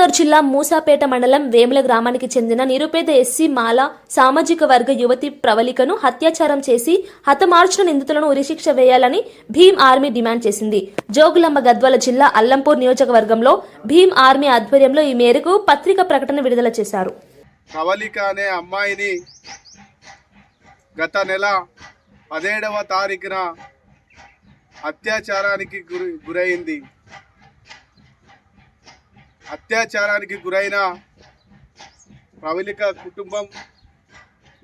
కరీంనగర్ జిల్లా మూసాపేట మండలం వేముల గ్రామానికి చెందిన నిరుపేద ఎస్సీ మాల సామాజిక వర్గ యువతి ప్రవళికను అత్యాచారం చేసి హతమార్చిన నిందితులను ఉరిశిక్ష వేయాలని భీమ్ ఆర్మీ డిమాండ్ చేసింది. జోగులాంబ గద్వాల జిల్లా అల్లంపూర్ నియోజకవర్గంలో భీమ్ ఆర్మీ ఆధ్వర్యంలో ఈ మేరకు పత్రికా ప్రకటన విడుదల చేశారు. ప్రవళిక అనే అమ్మాయిని గత నెల 17వ తారీఖున అత్యాచారానికి గురైంది. అత్యాచారానికి గురైన ప్రవళిక కుటుంబం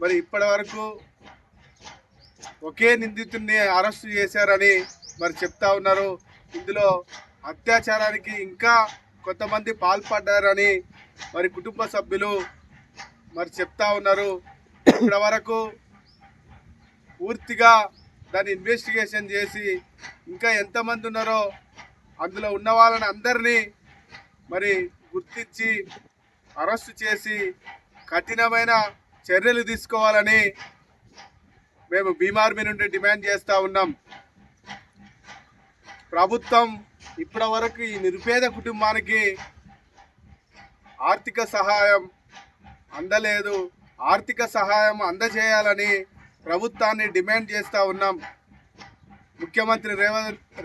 మరి ఇప్పటి వరకు ఒకే నిందితుడిని అరెస్టు చేశారని మరి చెప్తా ఉన్నారు. ఇందులో అత్యాచారానికి ఇంకా కొంతమంది పాల్పడ్డారని మరి కుటుంబ సభ్యులు మరి చెప్తా ఉన్నారు. ఇప్పటి వరకు పూర్తిగా దాన్ని ఇన్వెస్టిగేషన్ చేసి ఇంకా ఎంతమంది ఉన్నారో అందులో ఉన్న వాళ్ళని అందరినీ మరి గుర్తించి అరెస్టు చేసి కఠినమైన చర్యలు తీసుకోవాలని మేము భీమ్ ఆర్మీ నుండి డిమాండ్ చేస్తూ ఉన్నాం. ప్రభుత్వం ఇప్పటి వరకు ఈ నిరుపేద కుటుంబానికి ఆర్థిక సహాయం అందలేదు. ఆర్థిక సహాయం అందజేయాలని ప్రభుత్వాన్ని డిమాండ్ చేస్తూ ఉన్నాం. ముఖ్యమంత్రి రేవంత్